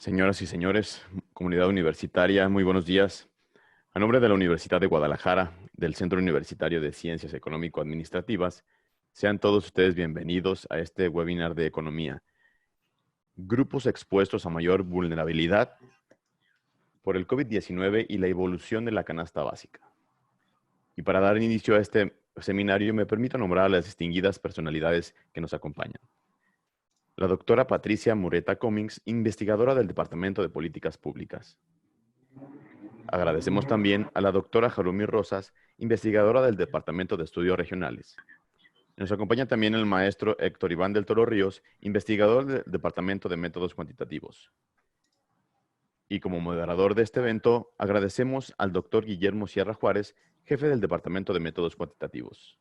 Señoras y señores, comunidad universitaria, muy buenos días. A nombre de la Universidad de Guadalajara, del Centro Universitario de Ciencias Económico-Administrativas, sean todos ustedes bienvenidos a este webinar de economía. Grupos expuestos a mayor vulnerabilidad por el COVID-19 y la evolución de la canasta básica. Y para dar inicio a este seminario, me permito nombrar a las distinguidas personalidades que nos acompañan. La doctora Patricia Murrieta Cummings, investigadora del Departamento de Políticas Públicas. Agradecemos también a la doctora Harumi Rosas, investigadora del Departamento de Estudios Regionales. Nos acompaña también el maestro Héctor Iván del Toro Ríos, investigador del Departamento de Métodos Cuantitativos. Y como moderador de este evento, agradecemos al doctor Guillermo Sierra Juárez, jefe del Departamento de Métodos Cuantitativos.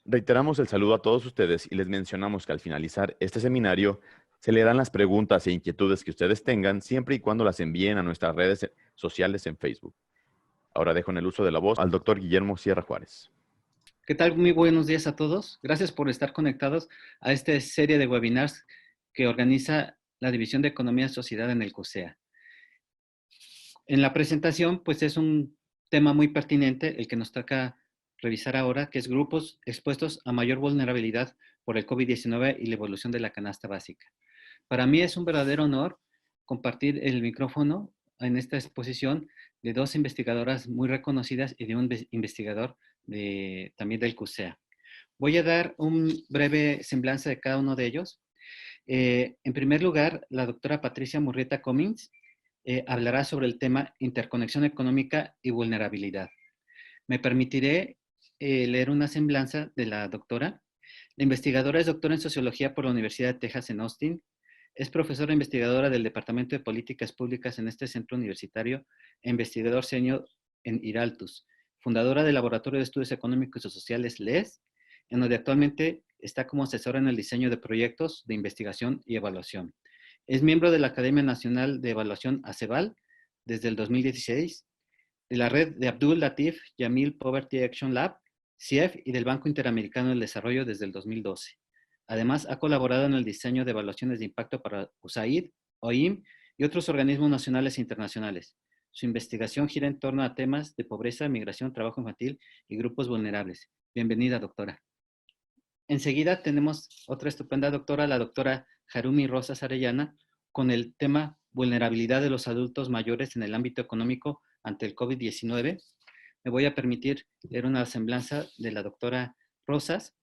Reiteramos el saludo a todos ustedes y les mencionamos que al finalizar este seminario se le dan las preguntas e inquietudes que ustedes tengan siempre y cuando las envíen a nuestras redes sociales en Facebook. Ahora dejo en el uso de la voz al doctor Guillermo Sierra Juárez. ¿Qué tal? Muy buenos días a todos. Gracias por estar conectados a esta serie de webinars que organiza la División de Economía y Sociedad en el CUSEA. En la presentación, pues es un tema muy pertinente el que nos toca revisar ahora, que es grupos expuestos a mayor vulnerabilidad por el COVID-19 y la evolución de la canasta básica. Para mí es un verdadero honor compartir el micrófono en esta exposición de dos investigadoras muy reconocidas y de un investigador también del CUSEA. Voy a dar un breve semblanza de cada uno de ellos. En primer lugar, la doctora Patricia Murrieta Cummings hablará sobre el tema interconexión económica y vulnerabilidad. Me permitiré leer una semblanza de la doctora. La investigadora es doctora en Sociología por la Universidad de Texas en Austin. Es profesora investigadora del Departamento de Políticas Públicas en este centro universitario e investigador senior en IRALTUS, fundadora del Laboratorio de Estudios Económicos y Sociales LES, en donde actualmente está como asesora en el diseño de proyectos de investigación y evaluación. Es miembro de la Academia Nacional de Evaluación ACEVAL desde el 2016, de la red de Abdul Latif Jamil Poverty Action Lab, CIEF, y del Banco Interamericano del Desarrollo desde el 2012. Además, ha colaborado en el diseño de evaluaciones de impacto para USAID, OIM y otros organismos nacionales e internacionales. Su investigación gira en torno a temas de pobreza, migración, trabajo infantil y grupos vulnerables. Bienvenida, doctora. Enseguida tenemos otra estupenda doctora, la doctora Harumi Rosas Arellana, con el tema vulnerabilidad de los adultos mayores en el ámbito económico ante el COVID-19. Me voy a permitir leer una semblanza de la doctora Rosas.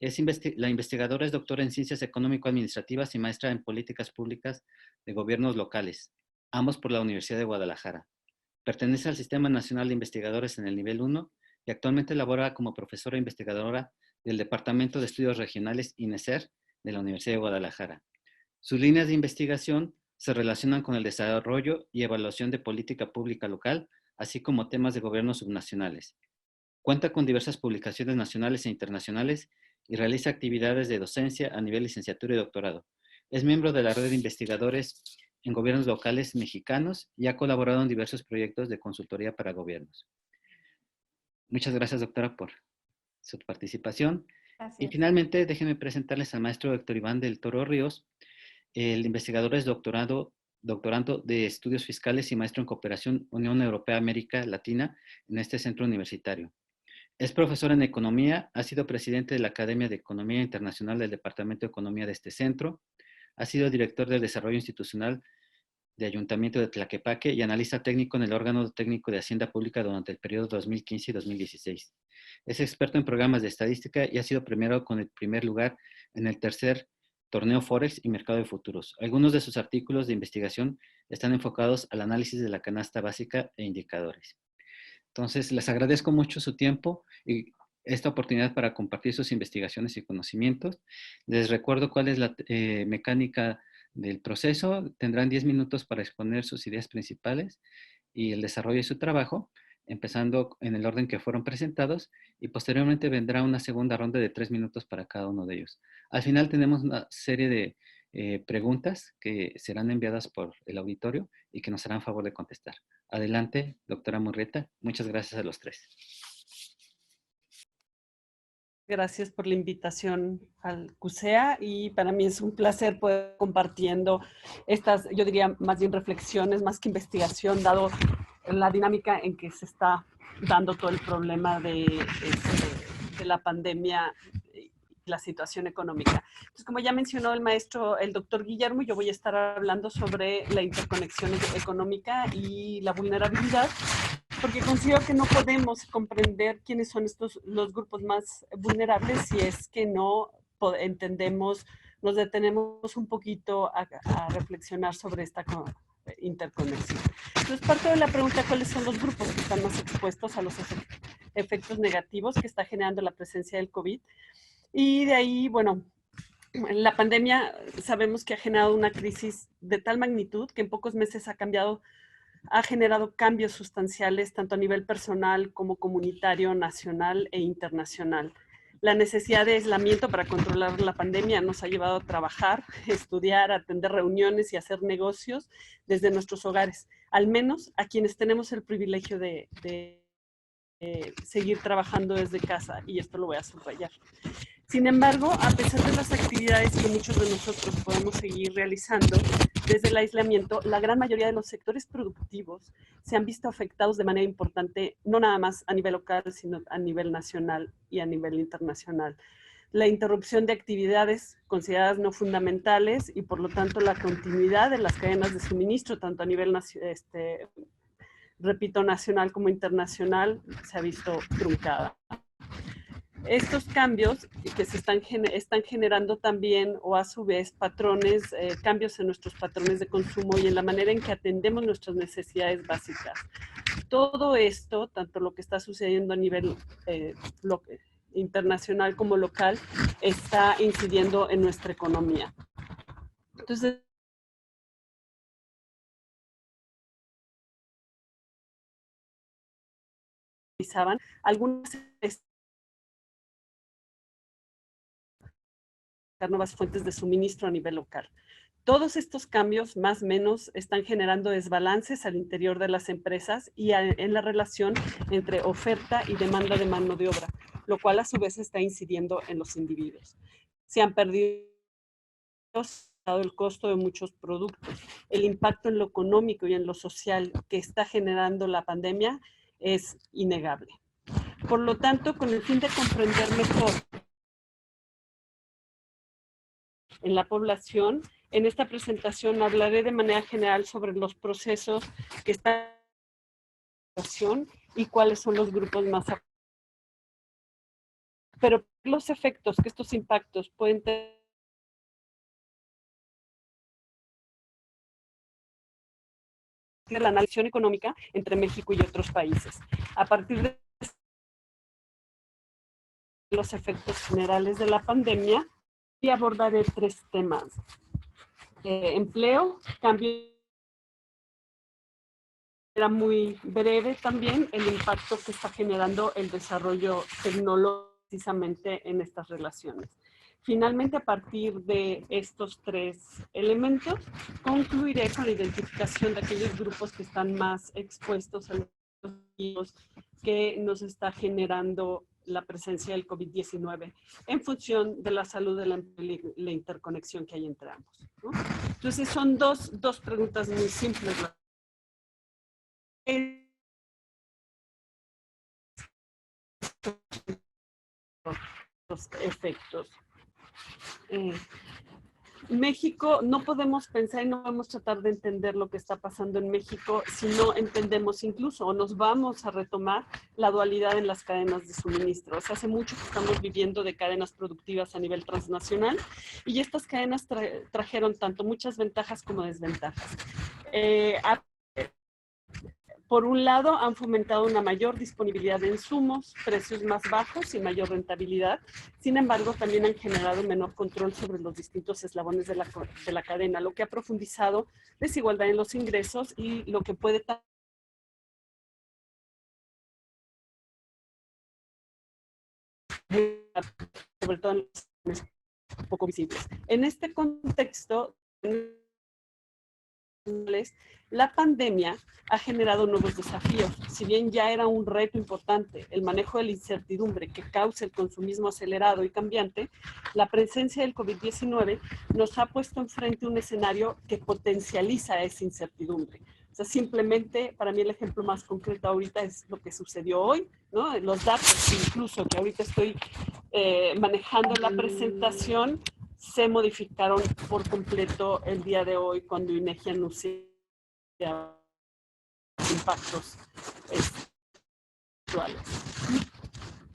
La investigadora es doctora en Ciencias Económico-Administrativas y maestra en Políticas Públicas de Gobiernos Locales, ambos por la Universidad de Guadalajara. Pertenece al Sistema Nacional de Investigadores en el nivel 1 y actualmente labora como profesora investigadora del Departamento de Estudios Regionales INESER de la Universidad de Guadalajara. Sus líneas de investigación se relacionan con el desarrollo y evaluación de política pública local, así como temas de gobiernos subnacionales. Cuenta con diversas publicaciones nacionales e internacionales y realiza actividades de docencia a nivel licenciatura y doctorado. Es miembro de la red de investigadores en gobiernos locales mexicanos y ha colaborado en diversos proyectos de consultoría para gobiernos. Muchas gracias, doctora, por su participación. Y Gracias. finalmente, déjenme presentarles al maestro Héctor Iván del Toro Ríos. El investigador es doctorando de Estudios Fiscales y maestro en Cooperación Unión Europea-América Latina en este centro universitario. Es profesor en Economía, ha sido presidente de la Academia de Economía Internacional del Departamento de Economía de este centro, ha sido director del Desarrollo Institucional de Ayuntamiento de Tlaquepaque y analista técnico en el órgano técnico de Hacienda Pública durante el periodo 2015 y 2016. Es experto en programas de estadística y ha sido premiado con el primer lugar en el tercer torneo Forex y Mercado de Futuros. Algunos de sus artículos de investigación están enfocados al análisis de la canasta básica e indicadores. Entonces, les agradezco mucho su tiempo y esta oportunidad para compartir sus investigaciones y conocimientos. Les recuerdo cuál es la mecánica del proceso. Tendrán 10 minutos para exponer sus ideas principales y el desarrollo de su trabajo, empezando en el orden que fueron presentados, y posteriormente vendrá una segunda ronda de 3 minutos para cada uno de ellos. Al final tenemos una serie de preguntas que serán enviadas por el auditorio y que nos harán favor de contestar. Adelante, doctora Murrieta. Muchas gracias a los tres. Gracias por la invitación al CUSEA y para mí es un placer poder compartiendo estas, yo diría, más bien reflexiones, más que investigación, dado la dinámica en que se está dando todo el problema de la pandemia y la situación económica. Entonces, como ya mencionó el maestro, el doctor Guillermo, yo voy a estar hablando sobre la interconexión económica y la vulnerabilidad, porque considero que no podemos comprender quiénes son los grupos más vulnerables si es que no entendemos, nos detenemos un poquito a reflexionar sobre esta interconexión. Entonces, parte de la pregunta, ¿cuáles son los grupos que están más expuestos a los efectos negativos que está generando la presencia del COVID? Y de ahí, bueno, la pandemia sabemos que ha generado una crisis de tal magnitud que en pocos meses ha generado cambios sustanciales tanto a nivel personal como comunitario, nacional e internacional. La necesidad de aislamiento para controlar la pandemia nos ha llevado a trabajar, estudiar, atender reuniones y hacer negocios desde nuestros hogares, al menos a quienes tenemos el privilegio de seguir trabajando desde casa, y esto lo voy a subrayar. Sin embargo, a pesar de las actividades que muchos de nosotros podemos seguir realizando desde el aislamiento, la gran mayoría de los sectores productivos se han visto afectados de manera importante, no nada más a nivel local, sino a nivel nacional y a nivel internacional. La interrupción de actividades consideradas no fundamentales y por lo tanto la continuidad de las cadenas de suministro, tanto a nivel repito, nacional como internacional, se ha visto truncada. Estos cambios que están generando también, o a su vez, cambios en nuestros patrones de consumo y en la manera en que atendemos nuestras necesidades básicas. Todo esto, tanto lo que está sucediendo a nivel internacional como local, está incidiendo en nuestra economía. Entonces, algunas nuevas fuentes de suministro a nivel local. Todos estos cambios, más o menos, están generando desbalances al interior de las empresas y en la relación entre oferta y demanda de mano de obra, lo cual a su vez está incidiendo en los individuos. Se han perdido el costo de muchos productos. El impacto en lo económico y en lo social que está generando la pandemia es innegable. Por lo tanto, con el fin de comprender mejor en la población, en esta presentación hablaré de manera general sobre los procesos que están en la población y cuáles son los grupos más afectados. Pero los efectos que estos impactos pueden tener la análisis económica entre México y otros países. A partir de los efectos generales de la pandemia, y abordaré 3 temas. Empleo, cambio. Era muy breve también el impacto que está generando el desarrollo tecnológico precisamente en estas relaciones. Finalmente, a partir de estos 3 elementos, concluiré con la identificación de aquellos grupos que están más expuestos a los riesgos que nos está generando la presencia del COVID-19 en función de la salud de la interconexión que hay entre ambos, ¿no? Entonces, son dos preguntas muy simples. Los efectos. México, no podemos pensar y no vamos a tratar de entender lo que está pasando en México si no entendemos incluso o nos vamos a retomar la dualidad en las cadenas de suministro. O sea, hace mucho que estamos viviendo de cadenas productivas a nivel transnacional y estas cadenas trajeron tanto muchas ventajas como desventajas. Por un lado, han fomentado una mayor disponibilidad de insumos, precios más bajos y mayor rentabilidad. Sin embargo, también han generado menor control sobre los distintos eslabones de la cadena, lo que ha profundizado desigualdad en los ingresos y lo que puede sobre todo en los poco visibles. En este contexto, la pandemia ha generado nuevos desafíos. Si bien ya era un reto importante el manejo de la incertidumbre que causa el consumismo acelerado y cambiante, la presencia del COVID-19 nos ha puesto enfrente un escenario que potencializa esa incertidumbre. O sea, simplemente, para mí el ejemplo más concreto ahorita es lo que sucedió hoy, ¿no? Los datos incluso que ahorita estoy manejando en la presentación se modificaron por completo el día de hoy cuando INEGI anunció impactos actuales.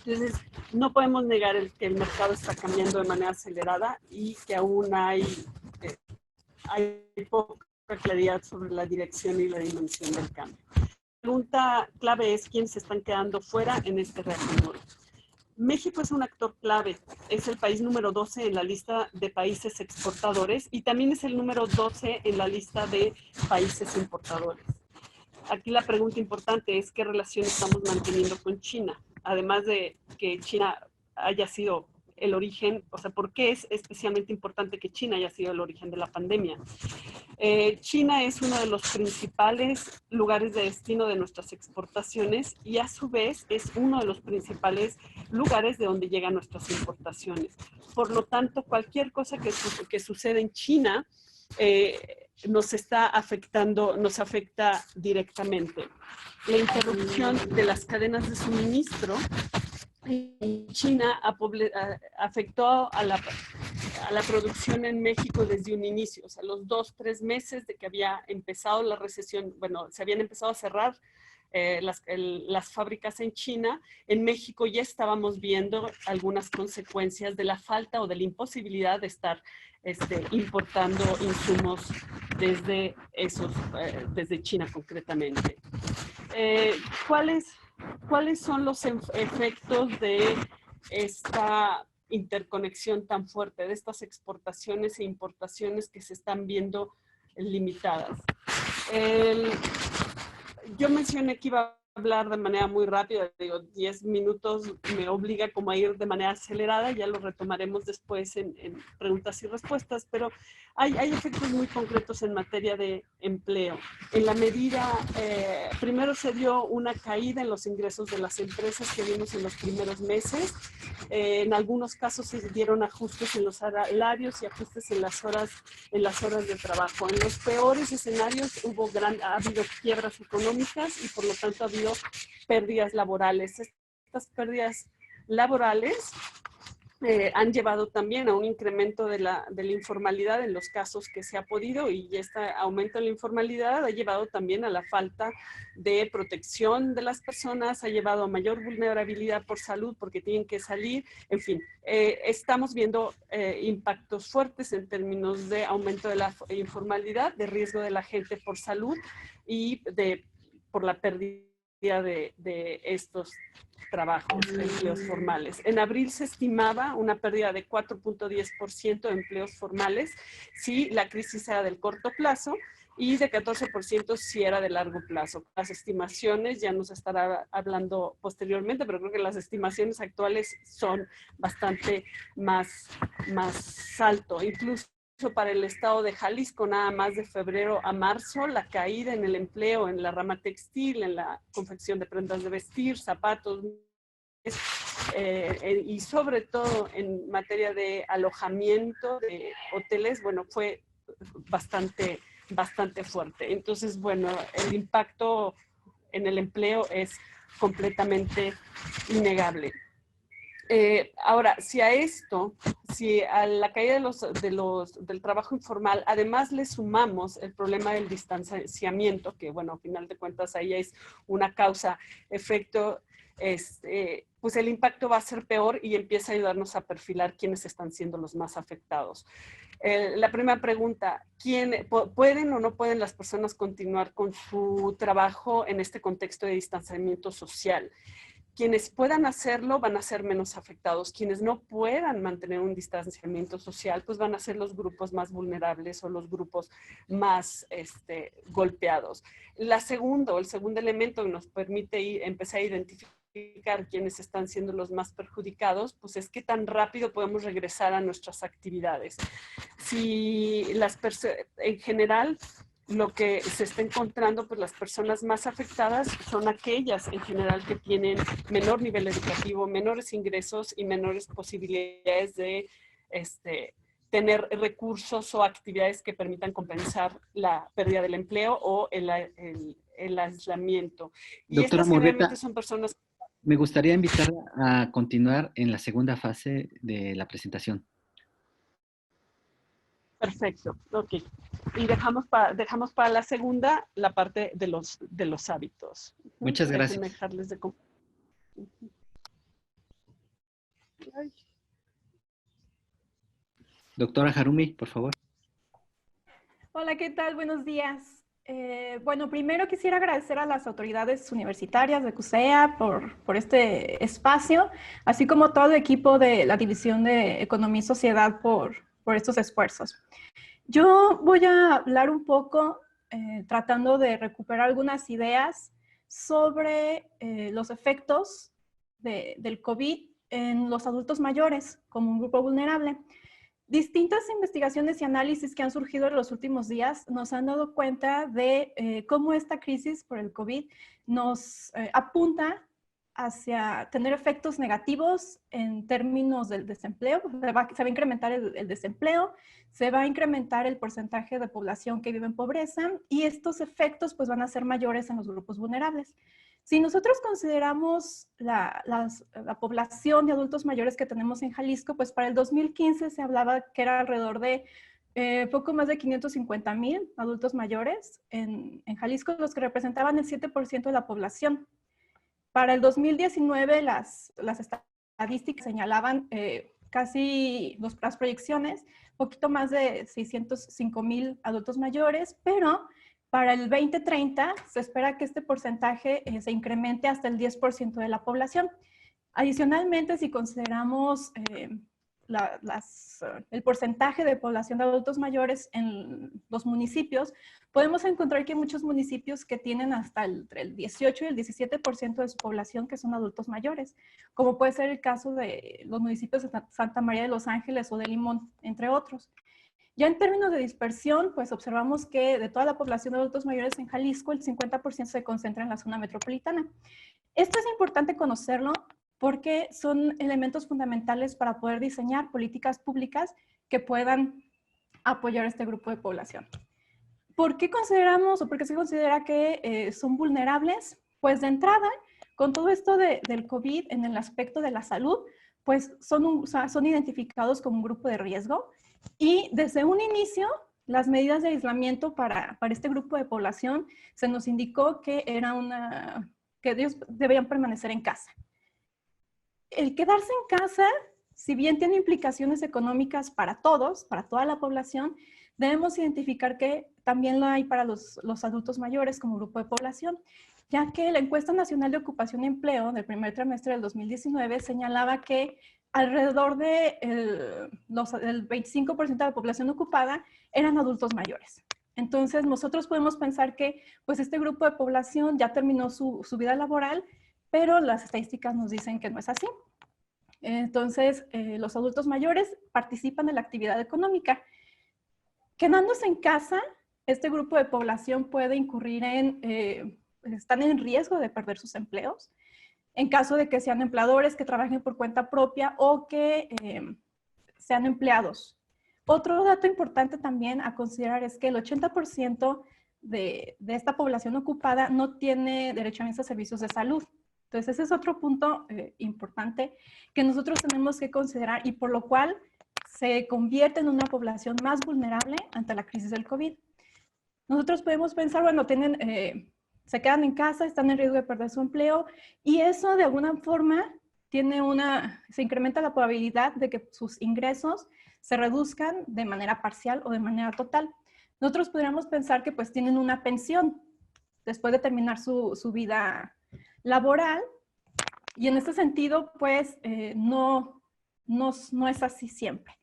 Entonces, no podemos negar que el mercado está cambiando de manera acelerada y que aún hay poca claridad sobre la dirección y la dimensión del cambio. La pregunta clave es quiénes se están quedando fuera en este reacomodo. México es un actor clave, es el país número 12 en la lista de países exportadores y también es el número 12 en la lista de países importadores. Aquí la pregunta importante es qué relación estamos manteniendo con China, además de que China haya sido el origen, o sea, ¿por qué es especialmente importante que China haya sido el origen de la pandemia? China es uno de los principales lugares de destino de nuestras exportaciones y a su vez es uno de los principales lugares de donde llegan nuestras importaciones. Por lo tanto, cualquier cosa que sucede en China nos está afectando, nos afecta directamente. La interrupción de las cadenas de suministro en China afectó a la producción en México desde un inicio, o sea, los 2-3 meses de que había empezado la recesión, bueno, se habían empezado a cerrar las fábricas en China. En México ya estábamos viendo algunas consecuencias de la falta o de la imposibilidad de estar importando insumos desde China concretamente. ¿Cuáles son los efectos de esta interconexión tan fuerte, de estas exportaciones e importaciones que se están viendo limitadas? Yo mencioné que iba a hablar de manera muy rápida, digo, 10 minutos me obliga como a ir de manera acelerada, ya lo retomaremos después en preguntas y respuestas, pero hay efectos muy concretos en materia de empleo. En la medida, primero se dio una caída en los ingresos de las empresas que vimos en los primeros meses. En algunos casos se dieron ajustes en los salarios y ajustes en las horas de trabajo. En los peores escenarios ha habido quiebras económicas y por lo tanto ha habido pérdidas laborales. Estas pérdidas laborales han llevado también a un incremento de la informalidad en los casos que se ha podido, y este aumento en la informalidad ha llevado también a la falta de protección de las personas, ha llevado a mayor vulnerabilidad por salud porque tienen que salir, en fin, estamos viendo impactos fuertes en términos de aumento de la informalidad, de riesgo de la gente por salud y por la pérdida de estos trabajos, empleos formales. En abril se estimaba una pérdida de 4.10% de empleos formales si la crisis era del corto plazo y de 14% si era de largo plazo. Las estimaciones ya nos estará hablando posteriormente, pero creo que las estimaciones actuales son bastante más alto. Incluso para el estado de Jalisco, nada más de febrero a marzo, la caída en el empleo en la rama textil, en la confección de prendas de vestir, zapatos, y sobre todo en materia de alojamiento de hoteles, bueno, fue bastante fuerte. Entonces, bueno, el impacto en el empleo es completamente innegable. Ahora, si a la caída del trabajo informal, además le sumamos el problema del distanciamiento, que bueno, a final de cuentas ahí es una causa-efecto, pues el impacto va a ser peor y empieza a ayudarnos a perfilar quiénes están siendo los más afectados. La primera pregunta, ¿pueden o no pueden las personas continuar con su trabajo en este contexto de distanciamiento social? Quienes puedan hacerlo van a ser menos afectados. Quienes no puedan mantener un distanciamiento social, pues van a ser los grupos más vulnerables o los grupos más golpeados. El segundo elemento que nos permite empezar a identificar quiénes están siendo los más perjudicados, pues es qué tan rápido podemos regresar a nuestras actividades. Si en general, lo que se está encontrando, pues las personas más afectadas son aquellas en general que tienen menor nivel educativo, menores ingresos y menores posibilidades de tener recursos o actividades que permitan compensar la pérdida del empleo o el aislamiento. Y Doctora estas generalmente Murrieta, son personas... me gustaría invitarla a continuar en la segunda fase de la presentación. Perfecto, ok. Y dejamos para la segunda la parte de los hábitos. Muchas gracias. Déjenme dejarles de... Ay. Doctora Harumi, por favor. Hola, ¿qué tal? Buenos días. Bueno, primero quisiera agradecer a las autoridades universitarias de CUSEA por este espacio, así como todo el equipo de la División de Economía y Sociedad por estos esfuerzos. Yo voy a hablar un poco, tratando de recuperar algunas ideas sobre los efectos del COVID en los adultos mayores como un grupo vulnerable. Distintas investigaciones y análisis que han surgido en los últimos días nos han dado cuenta de cómo esta crisis por el COVID nos apunta hacia tener efectos negativos en términos del desempleo. Se va a incrementar el desempleo, se va a incrementar el porcentaje de población que vive en pobreza y estos efectos pues, van a ser mayores en los grupos vulnerables. Si nosotros consideramos la población de adultos mayores que tenemos en Jalisco, pues para el 2015 se hablaba que era alrededor de poco más de 550,000 adultos mayores en Jalisco, los que representaban el 7% de la población. Para el 2019 las estadísticas señalaban casi las proyecciones, poquito más de 605,000 adultos mayores, pero para el 2030 se espera que este porcentaje se incremente hasta el 10% de la población. Adicionalmente, si consideramos el porcentaje de población de adultos mayores en los municipios, podemos encontrar que hay muchos municipios que tienen hasta entre el 18 y el 17% de su población que son adultos mayores, como puede ser el caso de los municipios de Santa María de los Ángeles o de Limón, entre otros. Ya en términos de dispersión, pues observamos que de toda la población de adultos mayores en Jalisco, el 50% se concentra en la zona metropolitana. Esto es importante conocerlo porque son elementos fundamentales para poder diseñar políticas públicas que puedan apoyar a este grupo de población. ¿Por qué consideramos o por qué se considera que son vulnerables? Pues de entrada, con todo esto del COVID en el aspecto de la salud, pues son identificados como un grupo de riesgo. Y desde un inicio, las medidas de aislamiento para este grupo de población se nos indicó que que ellos debían permanecer en casa. El quedarse en casa, si bien tiene implicaciones económicas para todos, para toda la población, debemos identificar que también lo hay para los adultos mayores como grupo de población, ya que la encuesta nacional de ocupación y empleo del primer trimestre del 2019 señalaba que alrededor del 25% de la población ocupada eran adultos mayores. Entonces, nosotros podemos pensar que pues, este grupo de población ya terminó su vida laboral, pero las estadísticas nos dicen que no es así. Entonces, los adultos mayores participan en la actividad económica. Quedándose en casa, este grupo de población puede incurrir están en riesgo de perder sus empleos, en caso de que sean empleadores que trabajen por cuenta propia o que sean empleados. Otro dato importante también a considerar es que el 80% de esta población ocupada no tiene derecho a servicios de salud. Entonces, ese es otro punto importante que nosotros tenemos que considerar y por lo cual se convierte en una población más vulnerable ante la crisis del COVID. Nosotros podemos pensar, bueno, se quedan en casa, están en riesgo de perder su empleo y eso de alguna forma se incrementa la probabilidad de que sus ingresos se reduzcan de manera parcial o de manera total. Nosotros podríamos pensar que pues tienen una pensión después de terminar su vida laboral y en este sentido pues no es así siempre.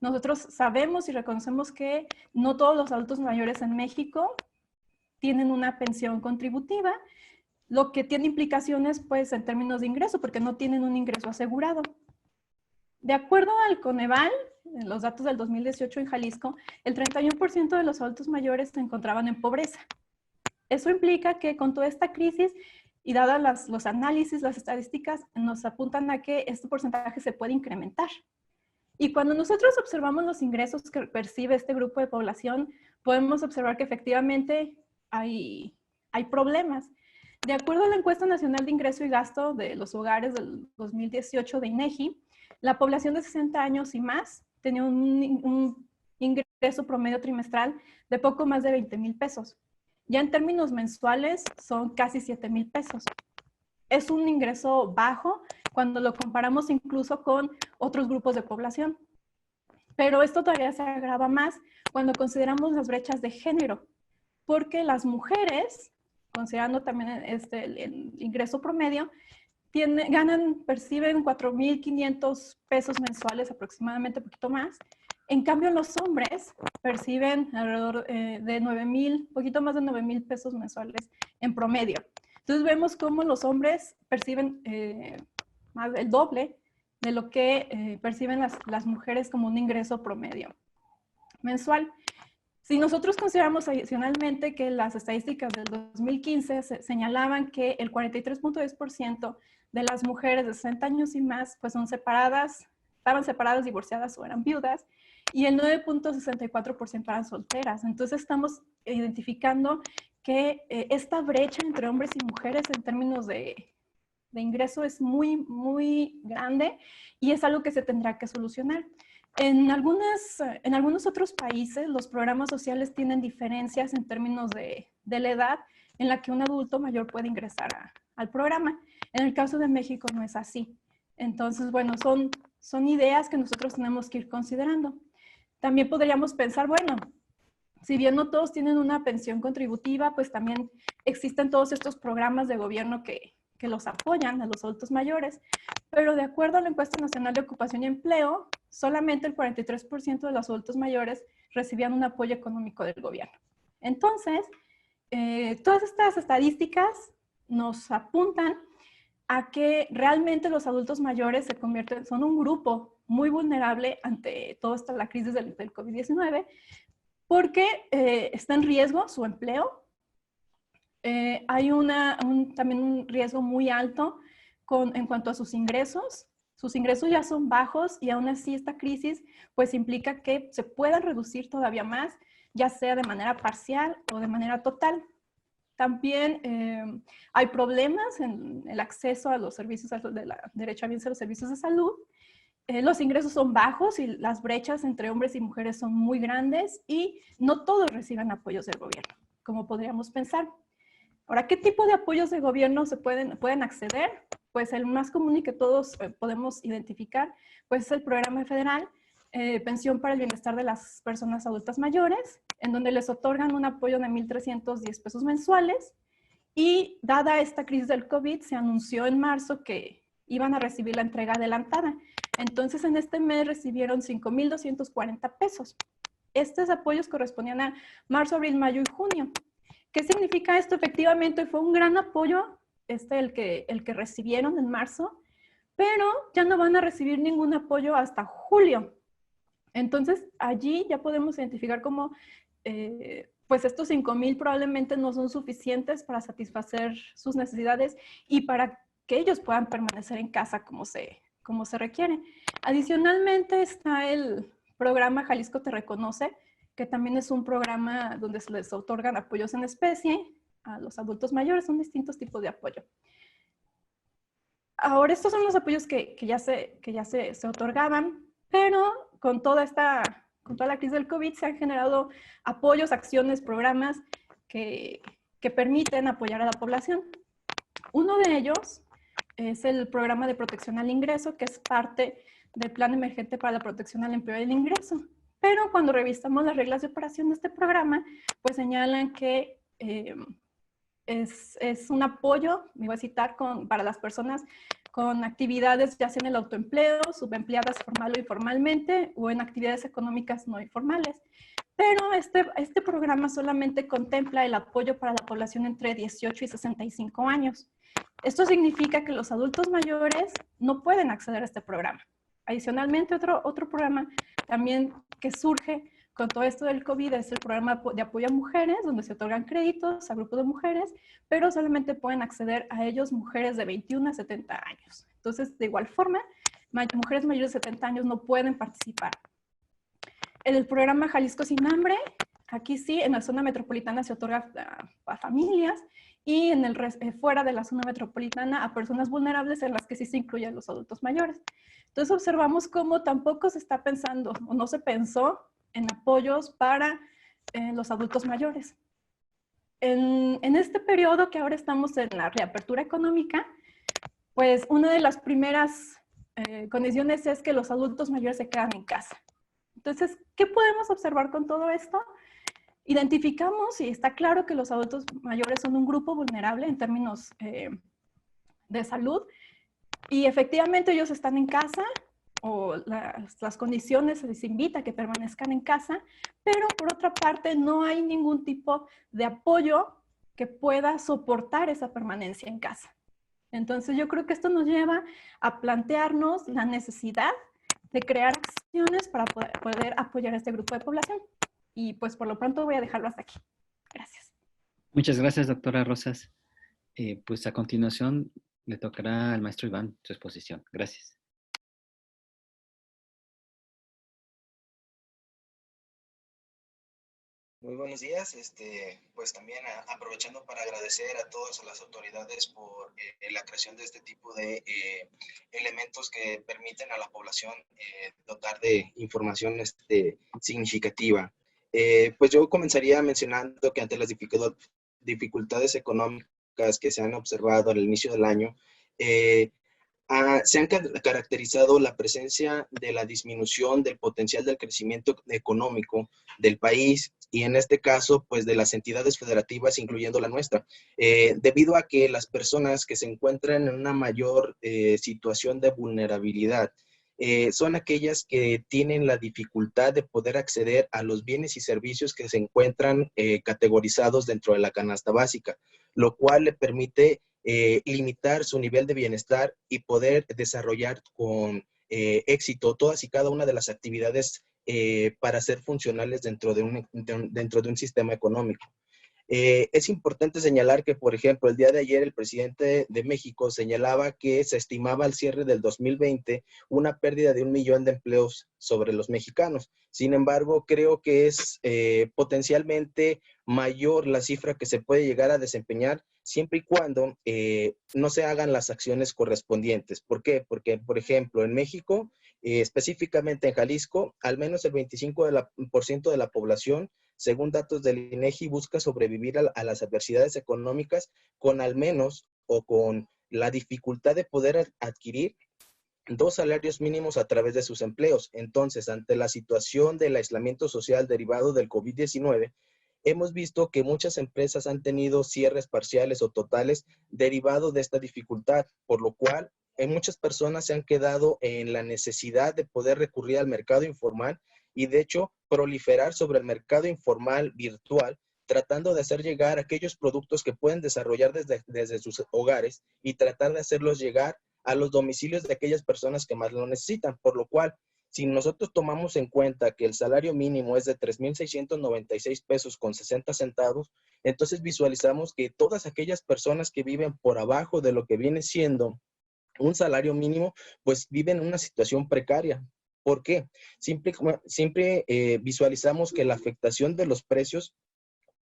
Nosotros sabemos y reconocemos que no todos los adultos mayores en México tienen una pensión contributiva, lo que tiene implicaciones pues en términos de ingreso, porque no tienen un ingreso asegurado. De acuerdo al Coneval, en los datos del 2018 en Jalisco, el 31% de los adultos mayores se encontraban en pobreza. Eso implica que con toda esta crisis y dadas los análisis, las estadísticas, nos apuntan a que este porcentaje se puede incrementar. Y cuando nosotros observamos los ingresos que percibe este grupo de población, podemos observar que efectivamente hay problemas. De acuerdo a la encuesta nacional de ingreso y gasto de los hogares del 2018 de INEGI, la población de 60 años y más tenía un ingreso promedio trimestral de poco más de 20,000 pesos. Ya en términos mensuales son casi 7,000 pesos. Es un ingreso bajo cuando lo comparamos incluso con otros grupos de población. Pero esto todavía se agrava más cuando consideramos las brechas de género, porque las mujeres, considerando también el ingreso promedio, perciben 4,500 pesos mensuales aproximadamente, un poquito más. En cambio, los hombres perciben alrededor de 9,000, poquito más de 9,000 pesos mensuales en promedio. Entonces vemos cómo los hombres perciben más el doble de lo que perciben las mujeres como un ingreso promedio mensual. Si nosotros consideramos adicionalmente que las estadísticas del 2015 señalaban que el 43.10% de las mujeres de 60 años y más pues estaban separadas, divorciadas o eran viudas, y el 9.64% eran solteras. Entonces estamos identificando que esta brecha entre hombres y mujeres en términos de ingreso es muy, muy grande y es algo que se tendrá que solucionar. En algunos otros países, los programas sociales tienen diferencias en términos de la edad en la que un adulto mayor puede ingresar al programa. En el caso de México no es así. Entonces, bueno, son ideas que nosotros tenemos que ir considerando. También podríamos pensar, bueno, si bien no todos tienen una pensión contributiva, pues también existen todos estos programas de gobierno que los apoyan a los adultos mayores, pero de acuerdo a la Encuesta Nacional de Ocupación y Empleo, solamente el 43% de los adultos mayores recibían un apoyo económico del gobierno. Entonces, todas estas estadísticas nos apuntan a que realmente los adultos mayores son un grupo muy vulnerable ante toda la crisis del COVID-19, porque está en riesgo su empleo. Hay también un riesgo muy alto en cuanto a sus ingresos. Sus ingresos ya son bajos y aún así esta crisis pues implica que se puedan reducir todavía más, ya sea de manera parcial o de manera total. También hay problemas en el acceso a los servicios, derecho a bien a los servicios de salud. Los ingresos son bajos y las brechas entre hombres y mujeres son muy grandes y no todos reciben apoyos del gobierno, como podríamos pensar. Ahora, ¿qué tipo de apoyos de gobierno se pueden acceder? Pues el más común y que todos podemos identificar, pues es el programa federal Pensión para el Bienestar de las Personas Adultas Mayores, en donde les otorgan un apoyo de 1,310 pesos mensuales. Y dada esta crisis del COVID, se anunció en marzo que iban a recibir la entrega adelantada. Entonces, en este mes recibieron 5,240 pesos. Estos apoyos correspondían a marzo, abril, mayo y junio. ¿Qué significa esto? Efectivamente, fue un gran apoyo el que recibieron en marzo, pero ya no van a recibir ningún apoyo hasta julio. Entonces, allí ya podemos identificar cómo pues estos 5,000 probablemente no son suficientes para satisfacer sus necesidades y para que ellos puedan permanecer en casa como se requiere. Adicionalmente está el programa Jalisco Te Reconoce, que también es un programa donde se les otorgan apoyos en especie a los adultos mayores. Son distintos tipos de apoyo. Ahora, estos son los apoyos que ya se otorgaban, pero con toda la crisis del COVID se han generado apoyos, acciones, programas que permiten apoyar a la población. Uno de ellos es el programa de protección al ingreso, que es parte del Plan Emergente para la Protección al Empleo y el Ingreso. Pero cuando revisamos las reglas de operación de este programa, pues señalan que es un apoyo, me voy a citar, para las personas con actividades ya sea en el autoempleo, subempleadas formal o informalmente, o en actividades económicas no informales. Pero este programa solamente contempla el apoyo para la población entre 18 y 65 años. Esto significa que los adultos mayores no pueden acceder a este programa. Adicionalmente, otro programa también que surge con todo esto del COVID es el programa de apoyo a mujeres, donde se otorgan créditos a grupos de mujeres, pero solamente pueden acceder a ellos mujeres de 21 a 70 años. Entonces, de igual forma, mujeres mayores de 70 años no pueden participar. En el programa Jalisco Sin Hambre, aquí sí, en la zona metropolitana se otorga a familias y fuera de la zona metropolitana a personas vulnerables, en las que sí se incluyen los adultos mayores. Entonces observamos cómo tampoco se está pensando o no se pensó en apoyos para los adultos mayores. En este periodo que ahora estamos en la reapertura económica, pues una de las primeras condiciones es que los adultos mayores se quedan en casa. Entonces, ¿qué podemos observar con todo esto? Identificamos y está claro que los adultos mayores son un grupo vulnerable en términos de salud, y efectivamente ellos están en casa, o las condiciones les invita a que permanezcan en casa, pero por otra parte no hay ningún tipo de apoyo que pueda soportar esa permanencia en casa. Entonces yo creo que esto nos lleva a plantearnos la necesidad de crear acciones para poder apoyar a este grupo de población. Y pues por lo pronto voy a dejarlo hasta aquí. Gracias. Muchas gracias, doctora Rosas. Pues a continuación le tocará al maestro Iván su exposición. Gracias. Muy buenos días. Pues también aprovechando para agradecer a todas las autoridades por la creación de este tipo de elementos que permiten a la población dotar de información significativa. Pues yo comenzaría mencionando que ante las dificultades económicas que se han observado al inicio del año, se han caracterizado la presencia de la disminución del potencial del crecimiento económico del país, y en este caso, pues de las entidades federativas, incluyendo la nuestra, debido a que las personas que se encuentran en una mayor situación de vulnerabilidad son aquellas que tienen la dificultad de poder acceder a los bienes y servicios que se encuentran categorizados dentro de la canasta básica, lo cual le permite limitar su nivel de bienestar y poder desarrollar con éxito todas y cada una de las actividades para ser funcionales dentro de un sistema económico. Es importante señalar que, por ejemplo, el día de ayer el presidente de México señalaba que se estimaba al cierre del 2020 una pérdida de 1 millón de empleos sobre los mexicanos. Sin embargo, creo que es potencialmente mayor la cifra que se puede llegar a desempeñar siempre y cuando no se hagan las acciones correspondientes. ¿Por qué? Porque, por ejemplo, en México, específicamente en Jalisco, al menos el 25% de la población, según datos del INEGI, busca sobrevivir a las adversidades económicas con al menos o con la dificultad de poder adquirir 2 salarios mínimos a través de sus empleos. Entonces, ante la situación del aislamiento social derivado del COVID-19, hemos visto que muchas empresas han tenido cierres parciales o totales derivado de esta dificultad, por lo cual muchas personas se han quedado en la necesidad de poder recurrir al mercado informal y, de hecho, proliferar sobre el mercado informal virtual, tratando de hacer llegar aquellos productos que pueden desarrollar desde sus hogares y tratar de hacerlos llegar a los domicilios de aquellas personas que más lo necesitan. Por lo cual, si nosotros tomamos en cuenta que el salario mínimo es de 3,696 pesos con 60 centavos, entonces visualizamos que todas aquellas personas que viven por abajo de lo que viene siendo un salario mínimo, pues viven una situación precaria. ¿Por qué? Siempre visualizamos que la afectación de los precios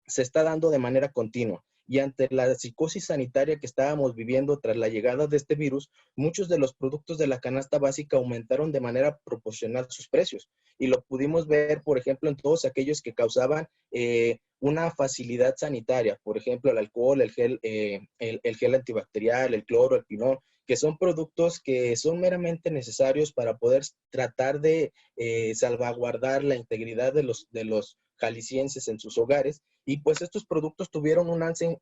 se está dando de manera continua. Y ante la psicosis sanitaria que estábamos viviendo tras la llegada de este virus, muchos de los productos de la canasta básica aumentaron de manera proporcional sus precios. Y lo pudimos ver, por ejemplo, en todos aquellos que causaban una facilidad sanitaria, por ejemplo, el alcohol, el gel antibacterial, el cloro, el pinol, que son productos que son meramente necesarios para poder tratar de salvaguardar la integridad de los jaliscienses en sus hogares, y pues estos productos tuvieron un alce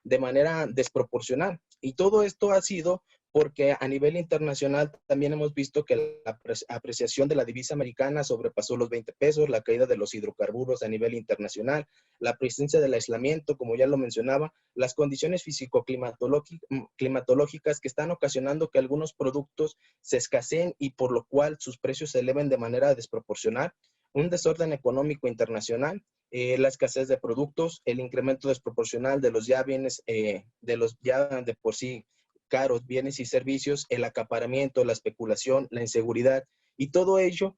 de manera desproporcional. Y todo esto ha sido porque a nivel internacional también hemos visto que la apreciación de la divisa americana sobrepasó los 20 pesos, la caída de los hidrocarburos a nivel internacional, la presencia del aislamiento, como ya lo mencionaba, las condiciones físico-climatológicas que están ocasionando que algunos productos se escaseen y por lo cual sus precios se eleven de manera desproporcional, un desorden económico internacional, la escasez de productos, el incremento desproporcional de los ya bienes, de los ya de por sí caros bienes y servicios, el acaparamiento, la especulación, la inseguridad, y todo ello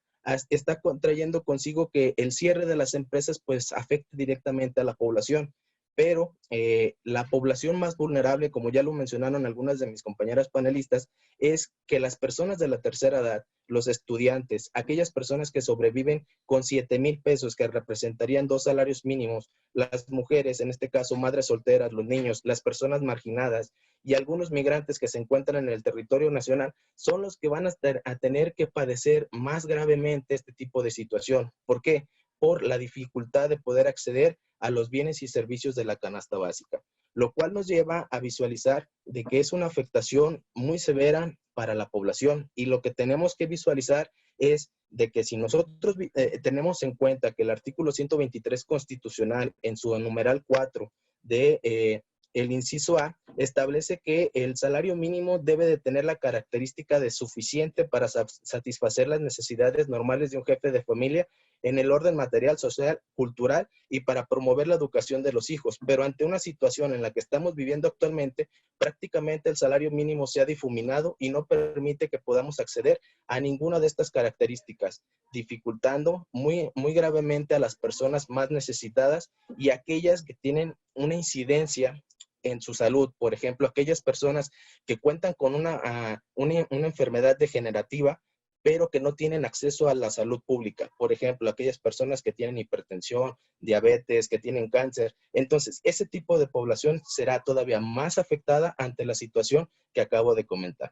está trayendo consigo que el cierre de las empresas pues afecte directamente a la población. Pero la población más vulnerable, como ya lo mencionaron algunas de mis compañeras panelistas, es que las personas de la tercera edad, los estudiantes, aquellas personas que sobreviven con 7,000 pesos, que representarían 2 salarios mínimos, las mujeres, en este caso madres solteras, los niños, las personas marginadas y algunos migrantes que se encuentran en el territorio nacional, son los que van a tener que padecer más gravemente este tipo de situación. ¿Por qué? Por la dificultad de poder acceder a los bienes y servicios de la canasta básica, lo cual nos lleva a visualizar de que es una afectación muy severa para la población, y lo que tenemos que visualizar es de que si nosotros tenemos en cuenta que el artículo 123 constitucional en su numeral 4 de el inciso A establece que el salario mínimo debe de tener la característica de suficiente para satisfacer las necesidades normales de un jefe de familia en el orden material, social, cultural y para promover la educación de los hijos. Pero ante una situación en la que estamos viviendo actualmente, prácticamente el salario mínimo se ha difuminado y no permite que podamos acceder a ninguna de estas características, dificultando muy gravemente a las personas más necesitadas y aquellas que tienen una incidencia en su salud. Por ejemplo, aquellas personas que cuentan con una enfermedad degenerativa, pero que no tienen acceso a la salud pública. Por ejemplo, aquellas personas que tienen hipertensión, diabetes, que tienen cáncer. Entonces, ese tipo de población será todavía más afectada ante la situación que acabo de comentar.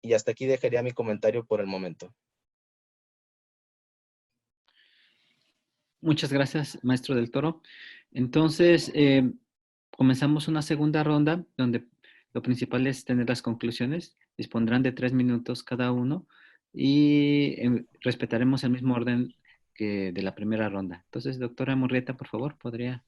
Y hasta aquí dejaría mi comentario por el momento. Muchas gracias, maestro del Toro. Entonces, comenzamos una segunda ronda donde lo principal es tener las conclusiones. Dispondrán de 3 minutos cada uno y respetaremos el mismo orden que de la primera ronda. Entonces, doctora Murrieta, por favor, ¿podría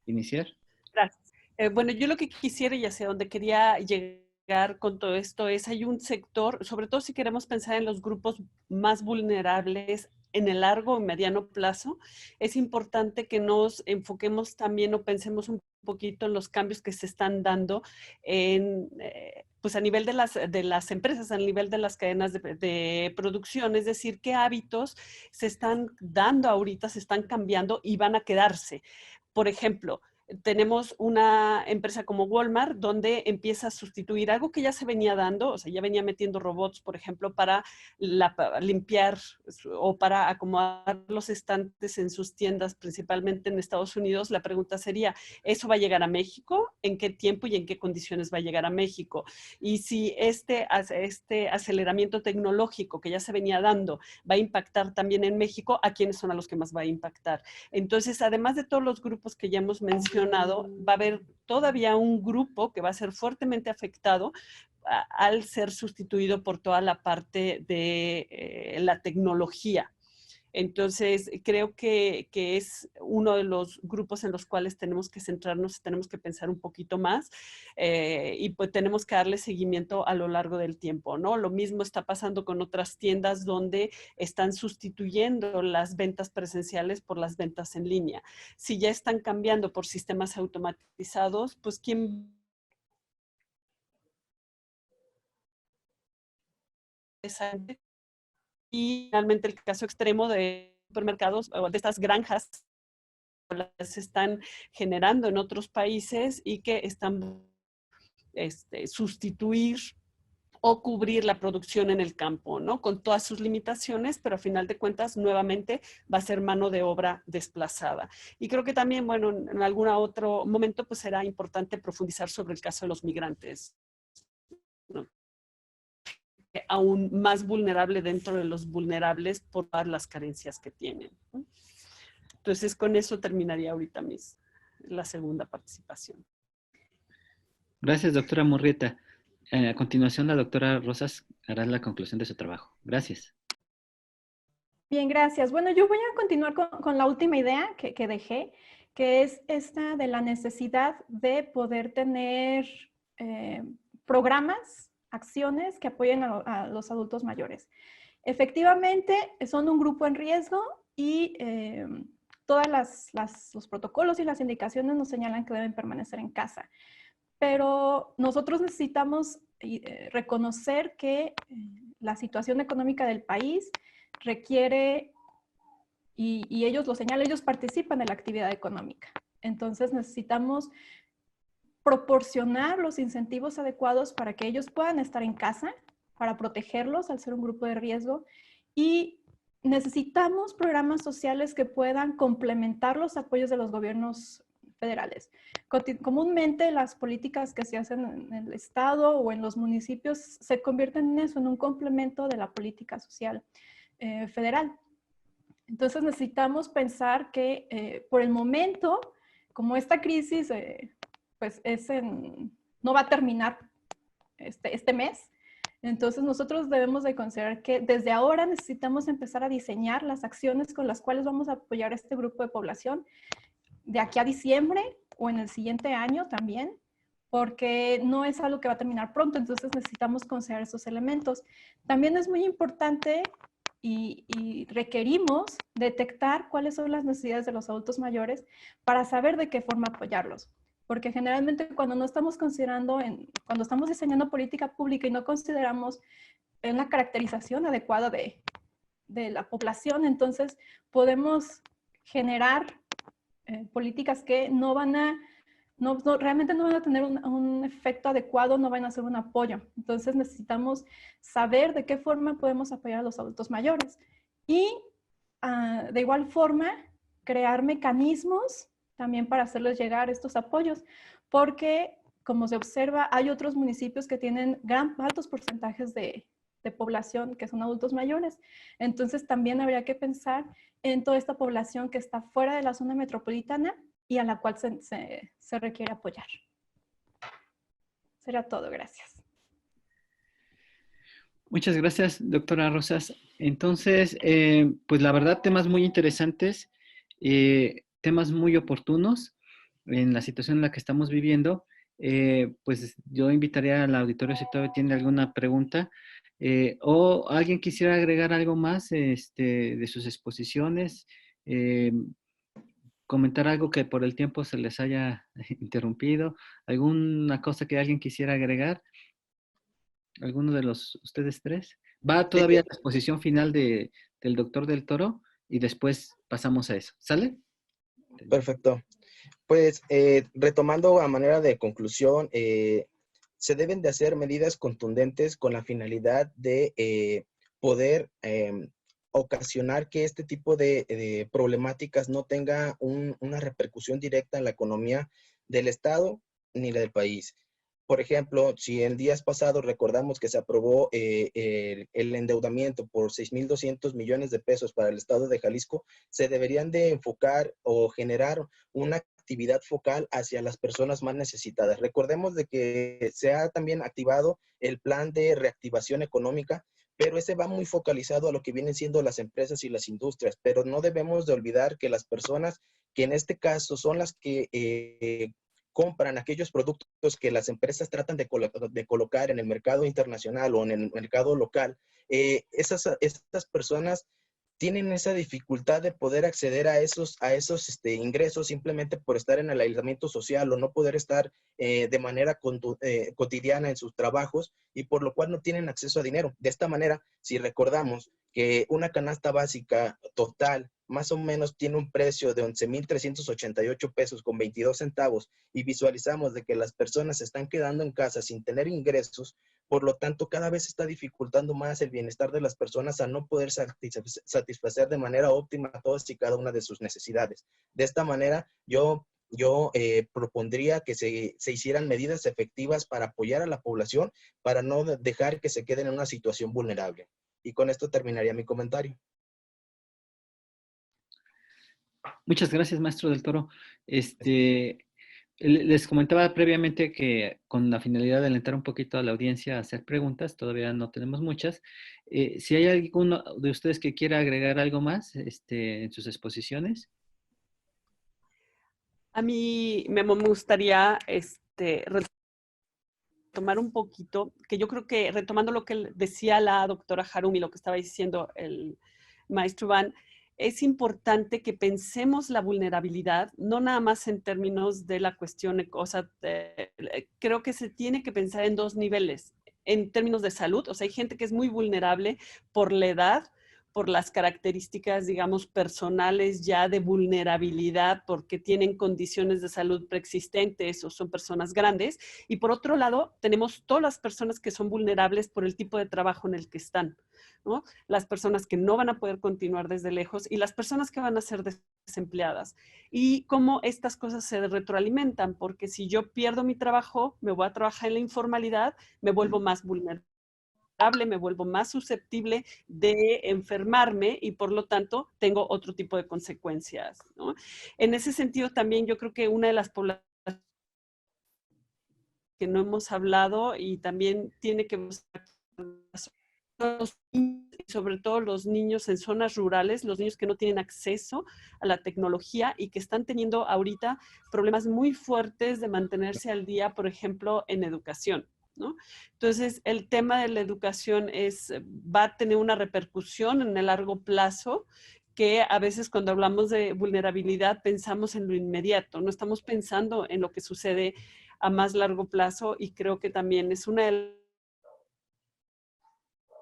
iniciar? Gracias. Bueno, yo lo que quisiera y hacia donde quería llegar con todo esto es, hay un sector, sobre todo si queremos pensar en los grupos más vulnerables en el largo y mediano plazo, es importante que nos enfoquemos también o pensemos un poquito en los cambios que se están dando pues a nivel de las empresas, a nivel de las cadenas de producción, es decir, qué hábitos se están dando ahorita, se están cambiando y van a quedarse. Por ejemplo, tenemos una empresa como Walmart donde empieza a sustituir algo que ya se venía dando, o sea, ya venía metiendo robots, por ejemplo, para limpiar o para acomodar los estantes en sus tiendas, principalmente en Estados Unidos. La pregunta sería, ¿eso va a llegar a México? ¿En qué tiempo y en qué condiciones va a llegar a México? Y si este aceleramiento tecnológico que ya se venía dando va a impactar también en México, ¿a quiénes son a los que más va a impactar? Entonces, además de todos los grupos que ya hemos mencionado, va a haber todavía un grupo que va a ser fuertemente afectado al ser sustituido por toda la parte de la tecnología. Entonces, creo que es uno de los grupos en los cuales tenemos que centrarnos, tenemos que pensar un poquito más y pues tenemos que darle seguimiento a lo largo del tiempo, ¿no? Lo mismo está pasando con otras tiendas donde están sustituyendo las ventas presenciales por las ventas en línea. Si ya están cambiando por sistemas automatizados, pues ¿quién y finalmente el caso extremo de supermercados o de estas granjas las están generando en otros países y que están sustituir o cubrir la producción en el campo, ¿no? Con todas sus limitaciones, pero a final de cuentas, nuevamente, va a ser mano de obra desplazada. Y creo que también, bueno, en algún otro momento, pues será importante profundizar sobre el caso de los migrantes, ¿no? Aún más vulnerable dentro de los vulnerables por todas las carencias que tienen, ¿no? Entonces, con eso terminaría ahorita la segunda participación. Gracias, doctora Murrieta. A continuación, la doctora Rosas hará la conclusión de su trabajo. Gracias. Bien, gracias. Bueno, yo voy a continuar con la última idea que dejé, que es esta de la necesidad de poder tener programas, acciones que apoyen a los adultos mayores. Efectivamente, son un grupo en riesgo y todos los protocolos y las indicaciones nos señalan que deben permanecer en casa. Pero nosotros necesitamos reconocer que la situación económica del país requiere, y ellos lo señalan, ellos participan en la actividad económica. Entonces necesitamos proporcionar los incentivos adecuados para que ellos puedan estar en casa, para protegerlos al ser un grupo de riesgo, y necesitamos programas sociales que puedan complementar los apoyos de los gobiernos federales. Comúnmente las políticas que se hacen en el estado o en los municipios se convierten en eso, en un complemento de la política social federal. Entonces necesitamos pensar que por el momento, como esta crisis pues no va a terminar este mes, entonces nosotros debemos de considerar que desde ahora necesitamos empezar a diseñar las acciones con las cuales vamos a apoyar a este grupo de población de aquí a diciembre o en el siguiente año también, porque no es algo que va a terminar pronto, entonces necesitamos considerar esos elementos. También es muy importante y requerimos detectar cuáles son las necesidades de los adultos mayores para saber de qué forma apoyarlos. Porque generalmente cuando no estamos considerando, cuando estamos diseñando política pública y no consideramos una caracterización adecuada de la población, entonces podemos generar políticas que no van a, realmente no van a tener un efecto adecuado, no van a ser un apoyo. Entonces necesitamos saber de qué forma podemos apoyar a los adultos mayores. Y de igual forma, crear mecanismos también para hacerles llegar estos apoyos, porque como se observa, hay otros municipios que tienen altos porcentajes de población que son adultos mayores. Entonces también habría que pensar en toda esta población que está fuera de la zona metropolitana y a la cual se requiere apoyar. Será todo, gracias. Muchas gracias, doctora Rosas. Entonces, pues la verdad, temas muy interesantes, temas muy oportunos en la situación en la que estamos viviendo. Pues yo invitaría al auditorio si todavía tiene alguna pregunta o alguien quisiera agregar algo más de sus exposiciones, comentar algo que por el tiempo se les haya interrumpido, alguna cosa que alguien quisiera agregar. ¿Alguno de ustedes tres? Va todavía la exposición final del doctor del Toro y después pasamos a eso. ¿Sale? Perfecto. Pues retomando a manera de conclusión, se deben de hacer medidas contundentes con la finalidad de poder ocasionar que este tipo de problemáticas no tenga una repercusión directa en la economía del Estado ni la del país. Por ejemplo, si en días pasados recordamos que se aprobó el endeudamiento por 6,200 millones de pesos para el Estado de Jalisco, se deberían de enfocar o generar una actividad focal hacia las personas más necesitadas. Recordemos de que se ha también activado el plan de reactivación económica, pero ese va muy focalizado a lo que vienen siendo las empresas y las industrias, pero no debemos de olvidar que las personas que en este caso son las que compran aquellos productos que las empresas tratan de colocar en el mercado internacional o en el mercado local, estas personas tienen esa dificultad de poder acceder a esos ingresos simplemente por estar en el aislamiento social o no poder estar de manera cotidiana en sus trabajos y por lo cual no tienen acceso a dinero. De esta manera, si recordamos que una canasta básica total más o menos tiene un precio de 11,388 pesos con 22 centavos y visualizamos de que las personas se están quedando en casa sin tener ingresos, por lo tanto, cada vez está dificultando más el bienestar de las personas a no poder satisfacer de manera óptima todas y cada una de sus necesidades. De esta manera, yo propondría que se hicieran medidas efectivas para apoyar a la población, para no dejar que se queden en una situación vulnerable. Y con esto terminaría mi comentario. Muchas gracias, maestro del Toro. Les comentaba previamente que con la finalidad de alentar un poquito a la audiencia a hacer preguntas, todavía no tenemos muchas. Si hay alguno de ustedes que quiera agregar algo más en sus exposiciones. A mí me gustaría retomar un poquito, que yo creo que retomando lo que decía la doctora Harumi, lo que estaba diciendo el maestro Van, es importante que pensemos la vulnerabilidad, no nada más en términos de la cuestión, o sea, creo que se tiene que pensar en dos niveles, en términos de salud, o sea, hay gente que es muy vulnerable por la edad, por las características, digamos, personales ya de vulnerabilidad, porque tienen condiciones de salud preexistentes o son personas grandes. Y por otro lado, tenemos todas las personas que son vulnerables por el tipo de trabajo en el que están, ¿no? Las personas que no van a poder continuar desde lejos y las personas que van a ser desempleadas. Y cómo estas cosas se retroalimentan, porque si yo pierdo mi trabajo, me voy a trabajar en la informalidad, me vuelvo más vulnerable, me vuelvo más susceptible de enfermarme y por lo tanto tengo otro tipo de consecuencias, ¿no? En ese sentido también yo creo que una de las poblaciones que no hemos hablado y también tiene que ver sobre todo los niños en zonas rurales, los niños que no tienen acceso a la tecnología y que están teniendo ahorita problemas muy fuertes de mantenerse al día, por ejemplo, en educación, ¿no? Entonces, el tema de la educación va a tener una repercusión en el largo plazo que a veces cuando hablamos de vulnerabilidad pensamos en lo inmediato, no estamos pensando en lo que sucede a más largo plazo y creo que también es una de las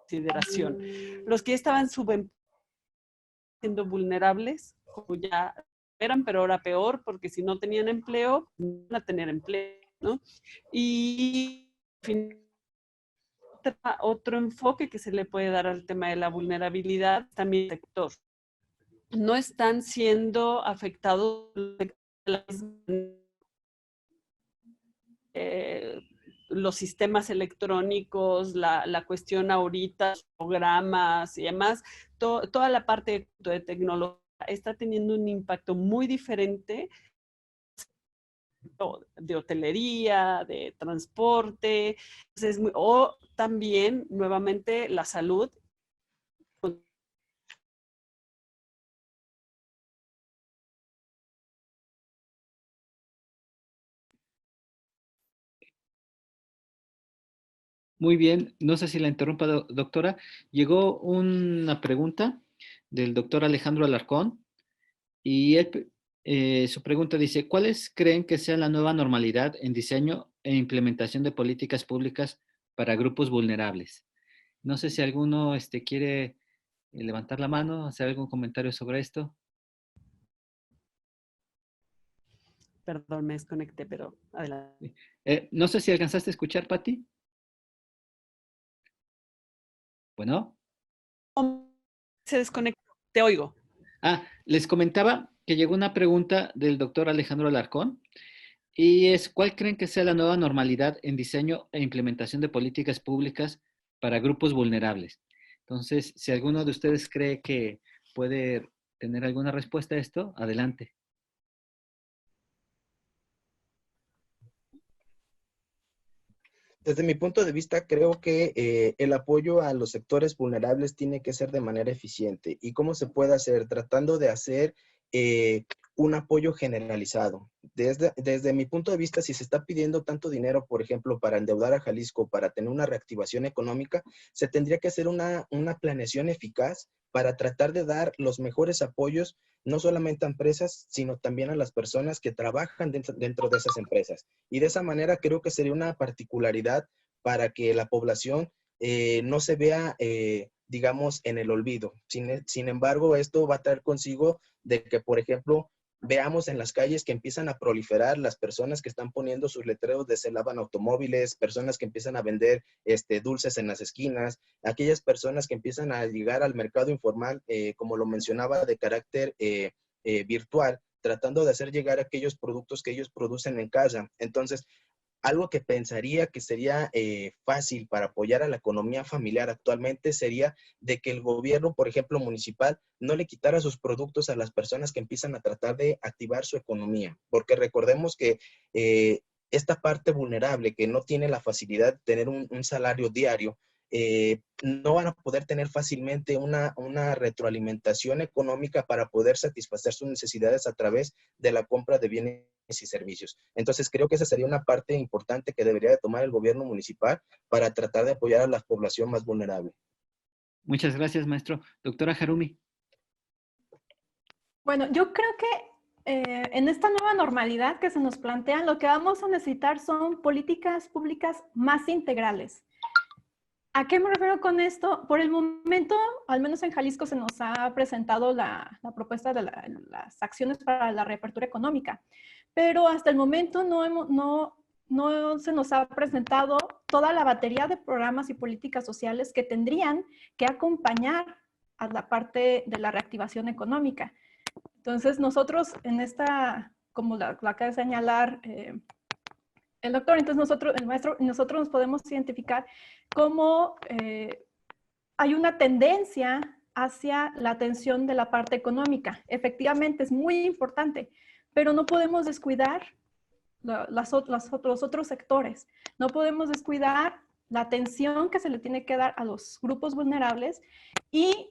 consideración. Los que estaban siendo vulnerables, como ya eran, pero ahora peor, porque si no tenían empleo, no van a tener empleo, ¿no? Y otro enfoque que se le puede dar al tema de la vulnerabilidad, también el sector. No están siendo afectados los sistemas electrónicos, la cuestión ahorita, programas y demás, toda la parte de tecnología está teniendo un impacto muy diferente de hotelería, de transporte, entonces, o también nuevamente la salud. Muy bien, no sé si la interrumpa, doctora. Llegó una pregunta del doctor Alejandro Alarcón y su pregunta dice, ¿cuáles creen que sea la nueva normalidad en diseño e implementación de políticas públicas para grupos vulnerables? No sé si alguno quiere levantar la mano, hacer algún comentario sobre esto. Perdón, me desconecté, pero adelante. No sé si alcanzaste a escuchar, Pati. Bueno. Se desconectó, te oigo. Les comentaba que llegó una pregunta del doctor Alejandro Alarcón y es, ¿cuál creen que sea la nueva normalidad en diseño e implementación de políticas públicas para grupos vulnerables? Entonces, si alguno de ustedes cree que puede tener alguna respuesta a esto, adelante. Desde mi punto de vista, creo que el apoyo a los sectores vulnerables tiene que ser de manera eficiente. ¿Y cómo se puede hacer? Tratando de hacer un apoyo generalizado. Desde mi punto de vista, si se está pidiendo tanto dinero, por ejemplo, para endeudar a Jalisco, para tener una reactivación económica, se tendría que hacer una planeación eficaz para tratar de dar los mejores apoyos, no solamente a empresas, sino también a las personas que trabajan dentro de esas empresas. Y de esa manera creo que sería una particularidad para que la población no se vea, digamos, en el olvido. Sin embargo, esto va a traer consigo de que, por ejemplo, veamos en las calles que empiezan a proliferar las personas que están poniendo sus letreros de se lavan automóviles, personas que empiezan a vender dulces en las esquinas, aquellas personas que empiezan a llegar al mercado informal, como lo mencionaba, de carácter virtual, tratando de hacer llegar aquellos productos que ellos producen en casa. Entonces, algo que pensaría que sería fácil para apoyar a la economía familiar actualmente sería de que el gobierno, por ejemplo, municipal, no le quitara sus productos a las personas que empiezan a tratar de activar su economía, porque recordemos que esta parte vulnerable que no tiene la facilidad de tener un salario diario, no van a poder tener fácilmente una retroalimentación económica para poder satisfacer sus necesidades a través de la compra de bienes y servicios. Entonces, creo que esa sería una parte importante que debería de tomar el gobierno municipal para tratar de apoyar a la población más vulnerable. Muchas gracias, maestro. Doctora Harumi. Bueno, yo creo que en esta nueva normalidad que se nos plantea, lo que vamos a necesitar son políticas públicas más integrales. ¿A qué me refiero con esto? Por el momento, al menos en Jalisco, se nos ha presentado la propuesta de las acciones para la reapertura económica, pero hasta el momento no se nos ha presentado toda la batería de programas y políticas sociales que tendrían que acompañar a la parte de la reactivación económica. Entonces, nosotros en esta, como lo acaba de señalar el doctor, entonces el maestro, nosotros nos podemos identificar cómo hay una tendencia hacia la atención de la parte económica. Efectivamente, es muy importante, pero no podemos descuidar los otros sectores. No podemos descuidar la atención que se le tiene que dar a los grupos vulnerables y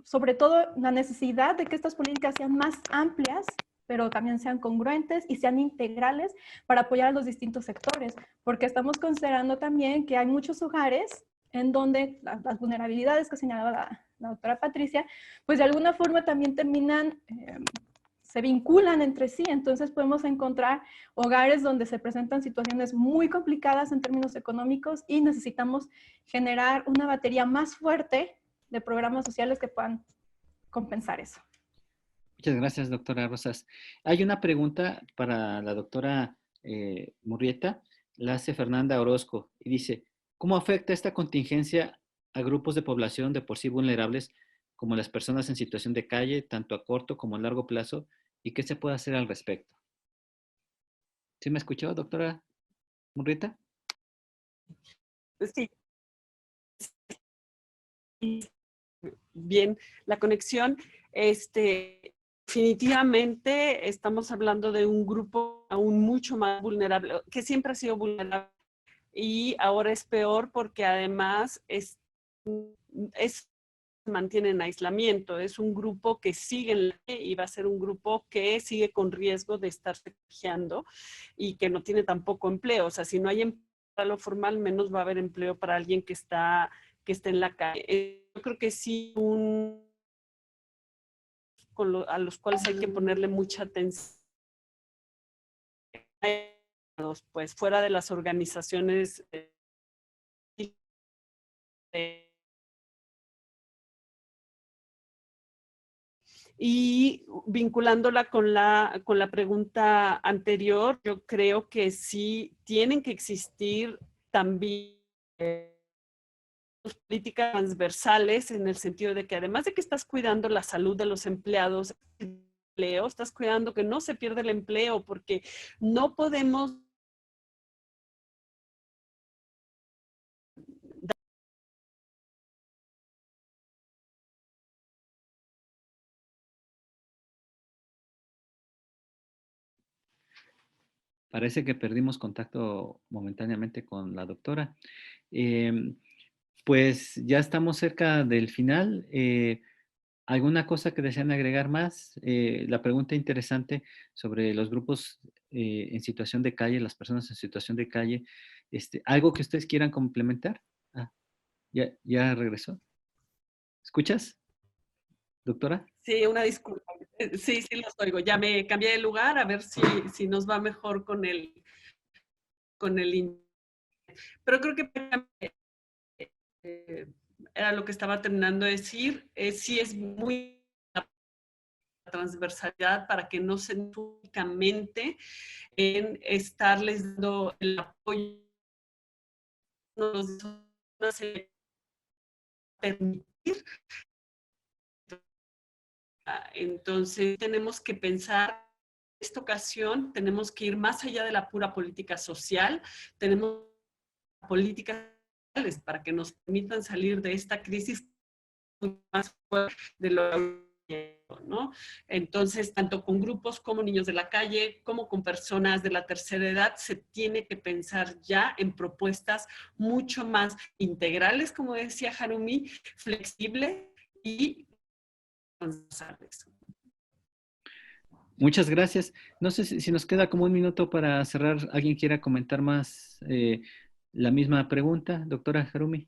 sobre todo la necesidad de que estas políticas sean más amplias, pero también sean congruentes y sean integrales para apoyar a los distintos sectores, porque estamos considerando también que hay muchos hogares en donde las vulnerabilidades que señalaba la doctora Patricia, pues de alguna forma también terminan, se vinculan entre sí. Entonces podemos encontrar hogares donde se presentan situaciones muy complicadas en términos económicos y necesitamos generar una batería más fuerte de programas sociales que puedan compensar eso. Muchas gracias, doctora Rosas. Hay una pregunta para la doctora Murrieta, la hace Fernanda Orozco y dice, ¿cómo afecta esta contingencia a grupos de población de por sí vulnerables como las personas en situación de calle, tanto a corto como a largo plazo? ¿Y qué se puede hacer al respecto? ¿Sí me escuchó, doctora Murrieta? Sí. Bien, la conexión, definitivamente estamos hablando de un grupo aún mucho más vulnerable, que siempre ha sido vulnerable y ahora es peor porque además mantiene en aislamiento. Es un grupo que sigue y va a ser un grupo que sigue con riesgo de estar refugiando y que no tiene tampoco empleo. O sea, si no hay empleo para lo formal, menos va a haber empleo para alguien que está en la calle. Yo creo que sí a los cuales hay que ponerle mucha atención. Pues fuera de las organizaciones y vinculándola con la pregunta anterior, yo creo que sí tienen que existir también políticas transversales en el sentido de que además de que estás cuidando la salud de los empleados, estás cuidando que no se pierda el empleo porque no podemos Parece que perdimos contacto momentáneamente con la doctora. Pues ya estamos cerca del final. ¿Alguna cosa que desean agregar más? La pregunta interesante sobre los grupos en situación de calle, las personas en situación de calle. ¿Algo que ustedes quieran complementar? Ah, ya regresó. ¿Escuchas, doctora? Sí, una disculpa. Sí, los oigo. Ya me cambié de lugar a ver si nos va mejor con el pero creo que era lo que estaba terminando de decir. Sí es muy transversalidad para que no se únicamente en estarles dando el apoyo no se permitir. Entonces tenemos que pensar esta ocasión tenemos que ir más allá de la pura política social, tenemos políticas sociales para que nos permitan salir de esta crisis más fuerte de lo, ¿no? Entonces, tanto con grupos como niños de la calle, como con personas de la tercera edad, se tiene que pensar ya en propuestas mucho más integrales, como decía Harumi, flexibles y responsables. Muchas gracias. No sé si nos queda como un minuto para cerrar. ¿Alguien quiera comentar más la misma pregunta, doctora Harumi?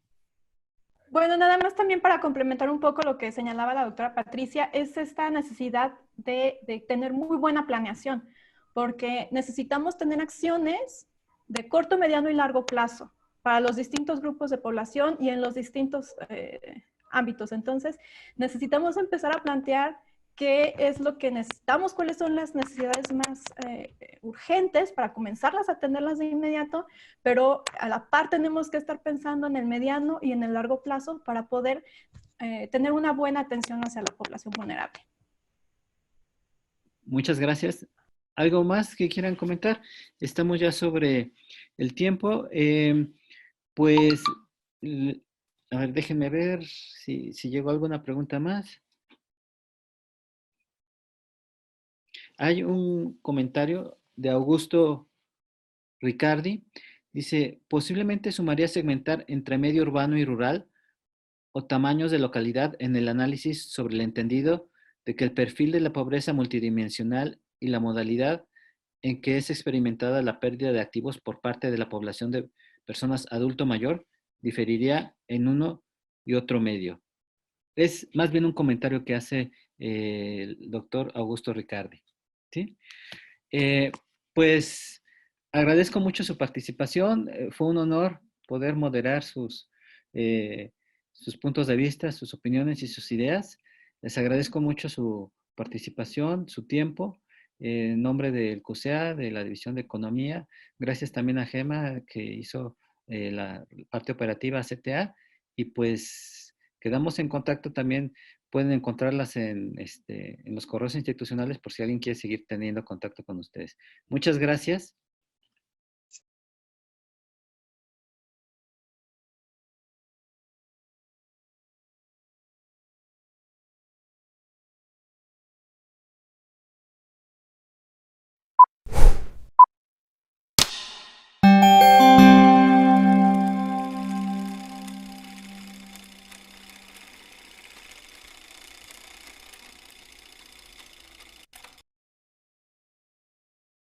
Bueno, nada más también para complementar un poco lo que señalaba la doctora Patricia, es esta necesidad de tener muy buena planeación, porque necesitamos tener acciones de corto, mediano y largo plazo para los distintos grupos de población y en los distintos ámbitos. Entonces, necesitamos empezar a plantear qué es lo que necesitamos, cuáles son las necesidades más urgentes para comenzarlas a atenderlas de inmediato, pero a la par tenemos que estar pensando en el mediano y en el largo plazo para poder tener una buena atención hacia la población vulnerable. Muchas gracias. ¿Algo más que quieran comentar? Estamos ya sobre el tiempo. Pues, a ver, déjenme ver si llegó alguna pregunta más. Hay un comentario de Augusto Ricardi. Dice, posiblemente sumaría segmentar entre medio urbano y rural o tamaños de localidad en el análisis sobre el entendido de que el perfil de la pobreza multidimensional y la modalidad en que es experimentada la pérdida de activos por parte de la población de personas adulto mayor diferiría en uno y otro medio. Es más bien un comentario que hace el doctor Augusto Ricardi. ¿Sí? Pues agradezco mucho su participación. Fue un honor poder moderar sus puntos de vista, sus opiniones y sus ideas. Les agradezco mucho su participación, su tiempo. En nombre del CUSEA, de la División de Economía. Gracias también a Gema, que hizo la parte operativa CTA. Y pues quedamos en contacto también. Pueden encontrarlas en los correos institucionales por si alguien quiere seguir teniendo contacto con ustedes. Muchas gracias